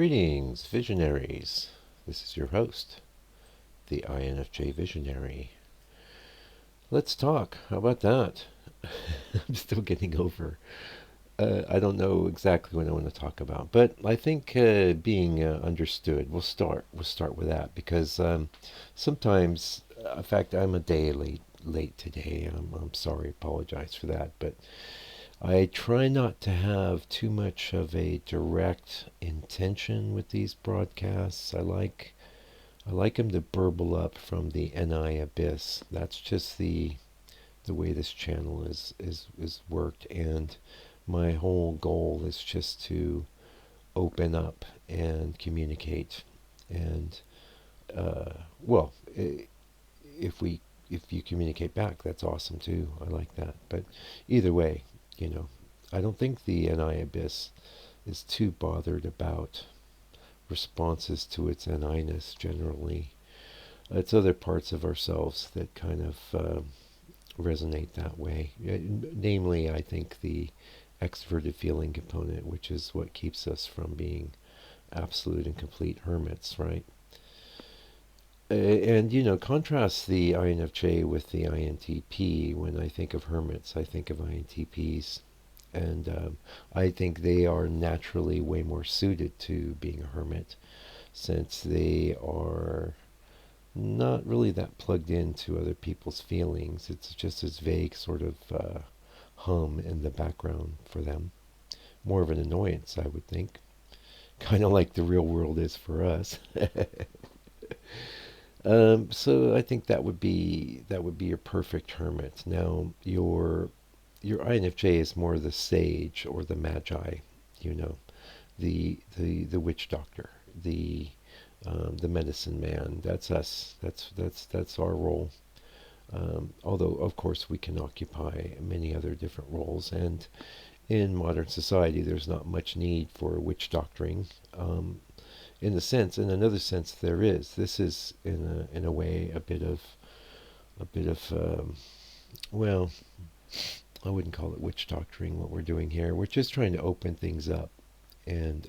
Greetings, visionaries. This is your host, the INFJ Visionary. Let's talk. How about that? I'm still getting over. I don't know exactly what I want to talk about, but I think being understood. We'll start with that because sometimes, in fact, I'm a day late today. I'm sorry. Apologize for that, but I try not to have too much of a direct intention with these broadcasts. I like them to burble up from the NI abyss. That's just the way this channel is worked, and my whole goal is just to open up and communicate. And well, if we if you communicate back, that's awesome too. I like that. But either way, you know, I don't think the NI abyss is too bothered about responses to its NI-ness generally. It's other parts of ourselves that kind of resonate that way. Namely, I think the extroverted feeling component, which is what keeps us from being absolute and complete hermits, right? And, contrast the INFJ with the INTP. When I think of hermits, I think of INTPs. And I think they are naturally way more suited to being a hermit, since they are not really that plugged into other people's feelings. It's just this vague sort of hum in the background for them. More of an annoyance, I would think. Kind of like the real world is for us. So I think that would be your perfect hermit. Now your INFJ is more the sage or the magi, you know, the witch doctor, the medicine man. That's us. That's our role. Although of course we can occupy many other different roles, and in modern society there's not much need for witch doctoring. In another sense, there is. This is in a way a bit of well, I wouldn't call it witch doctoring. What we're doing here, we're just trying to open things up and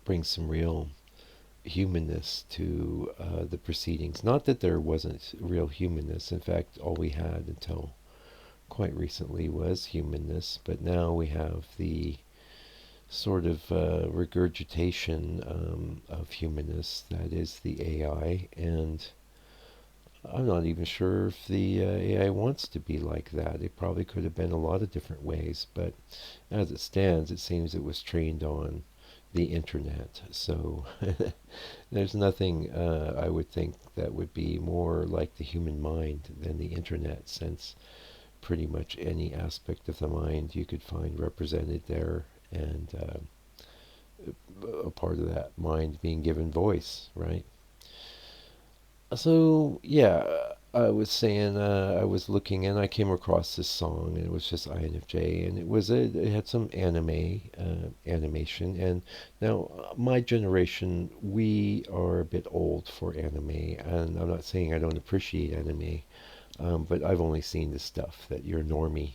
bring some real humanness to the proceedings. Not that there wasn't real humanness. In fact, all we had until quite recently was humanness, but now we have the sort of regurgitation of humanness that is the AI, and I'm not even sure if the AI wants to be like that. It probably could have been a lot of different ways, but as it stands, it seems it was trained on the internet. So there's nothing I would think that would be more like the human mind than the internet, since pretty much any aspect of the mind you could find represented there, and a part of that mind being given voice, right? So yeah, I was saying I was looking and I came across this song, and it was just INFJ, and it had some animation. And now my generation, we are a bit old for anime, and I'm not saying I don't appreciate anime, but I've only seen the stuff that your normie,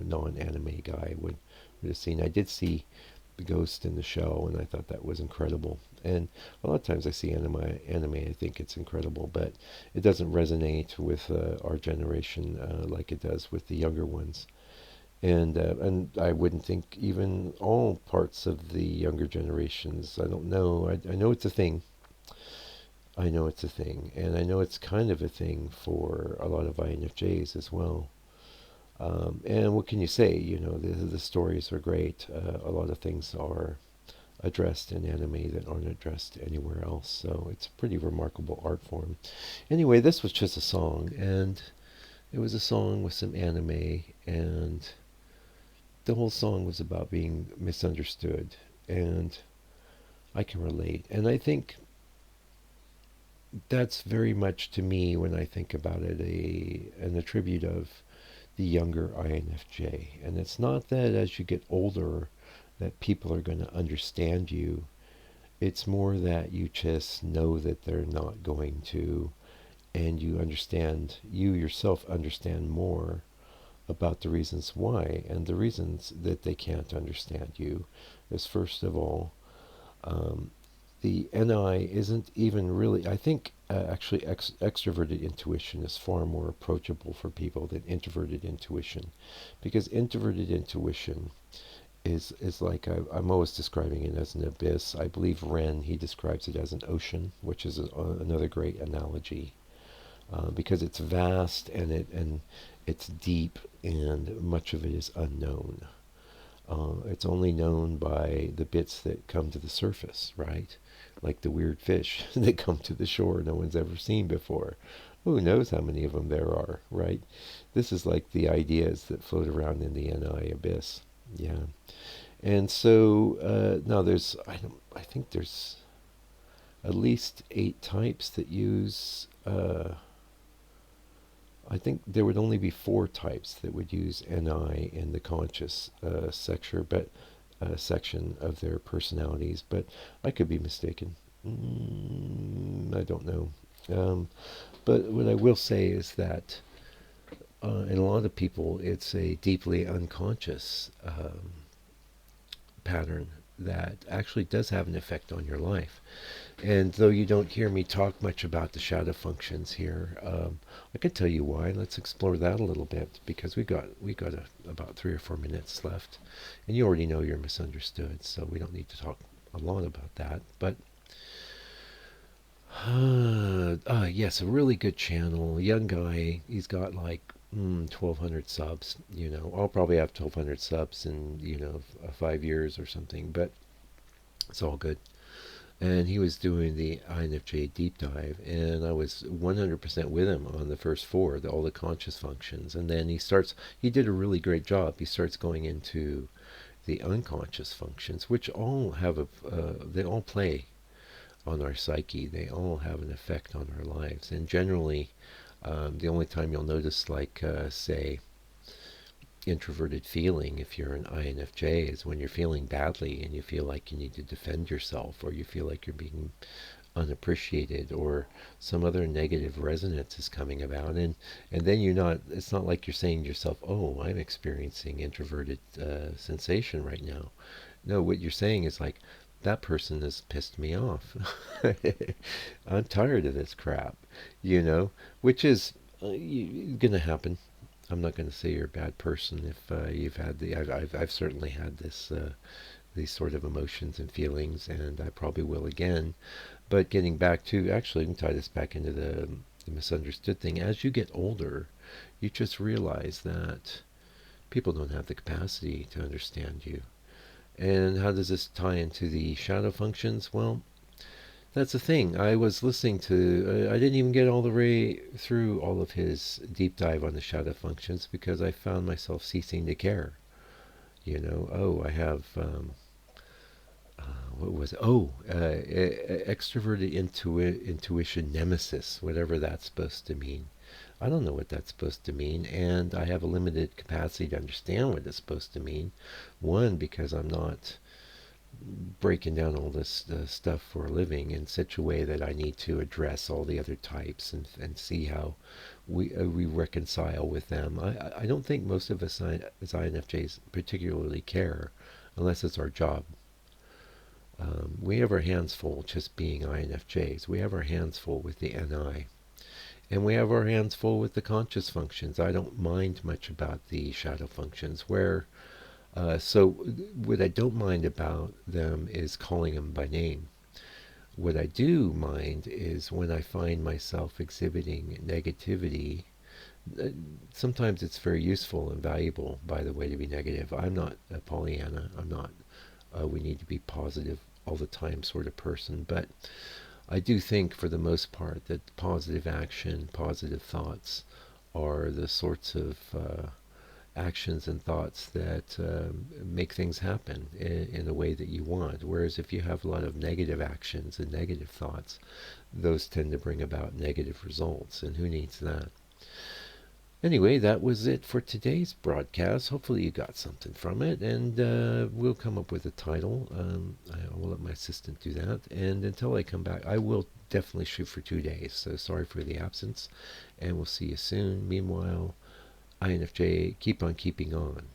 non-anime guy would have seen. I did see the Ghost in the Shell, and I thought that was incredible. And a lot of times I see anime, I think it's incredible, but it doesn't resonate with our generation like it does with the younger ones. And I wouldn't think even all parts of the younger generations. I don't know. I know it's a thing. I know it's a thing, and I know it's kind of a thing for a lot of INFJs as well. And what can you say? The stories are great. A lot of things are addressed in anime that aren't addressed anywhere else. So it's a pretty remarkable art form. Anyway, this was just a song, and it was a song with some anime, and the whole song was about being misunderstood, and I can relate. And I think that's very much, to me, when I think about it, an attribute of the younger INFJ. And it's not that as you get older that people are going to understand you. It's more that you just know that they're not going to, and you yourself understand more about the reasons why. And the reasons that they can't understand you is, first of all, um, the NI isn't even really, I think actually extroverted intuition is far more approachable for people than introverted intuition. Because introverted intuition is like, I'm always describing it as an abyss. I believe Ren, he describes it as an ocean, which is another great analogy. Because it's vast and it's deep and much of it is unknown. It's only known by the bits that come to the surface, right? Like the weird fish that come to the shore no one's ever seen before. Who knows how many of them there are, right? This is like the ideas that float around in the NI abyss. Yeah. And so now I think there's at least 8 types that use. I think there would only be 4 types that would use NI in the conscious section of their personalities, but I could be mistaken. I don't know. But what I will say is that in a lot of people, it's a deeply unconscious pattern that actually does have an effect on your life. And though you don't hear me talk much about the shadow functions here, I can tell you why. Let's explore that a little bit, because we got about 3 or 4 minutes left, and you already know you're misunderstood, so we don't need to talk a lot about that. But yes, a really good channel, young guy. He's got like 1,200 subs. I'll probably have 1,200 subs in 5 years or something, but it's all good. And he was doing the INFJ deep dive, and I was 100% with him on the first 4, all the conscious functions. And then he did a really great job. He starts going into the unconscious functions, which all they all play on our psyche. They all have an effect on our lives. And generally, the only time you'll notice, like, say, introverted feeling, if you're an INFJ, is when you're feeling badly and you feel like you need to defend yourself, or you feel like you're being unappreciated, or some other negative resonance is coming about, and then it's not like you're saying to yourself, oh, I'm experiencing introverted sensation right now. No, what you're saying is like, that person has pissed me off. I'm tired of this crap, which is going to happen. I'm not going to say you're a bad person if you've had I've certainly had these sort of emotions and feelings, and I probably will again. But getting back to, actually, we can tie this back into the misunderstood thing. As you get older, you just realize that people don't have the capacity to understand you. And how does this tie into the shadow functions? Well, that's the thing. I was listening to, I didn't even get all the way through all of his deep dive on the shadow functions, because I found myself ceasing to care. I have, what was it? Extroverted intuition nemesis, whatever that's supposed to mean. I don't know what that's supposed to mean, and I have a limited capacity to understand what it's supposed to mean. One, because I'm not breaking down all this stuff for a living in such a way that I need to address all the other types and see how we reconcile with them. I don't think most of us as INFJs particularly care, unless it's our job. We have our hands full just being INFJs. We have our hands full with the NI. And we have our hands full with the conscious functions. I don't mind much about the shadow functions, so what I don't mind about them is calling them by name. What I do mind is when I find myself exhibiting negativity. Sometimes it's very useful and valuable, by the way, to be negative. I'm not a Pollyanna. I'm not we need to be positive all the time sort of person. But I do think, for the most part, that positive action, positive thoughts are the sorts of actions and thoughts that make things happen in a way that you want. Whereas if you have a lot of negative actions and negative thoughts, those tend to bring about negative results, and who needs that? Anyway, that was it for today's broadcast. Hopefully you got something from it, and we'll come up with a title. I will let my assistant do that, and until I come back, I will definitely shoot for 2 days, so sorry for the absence, and we'll see you soon. Meanwhile, INFJ keep on keeping on.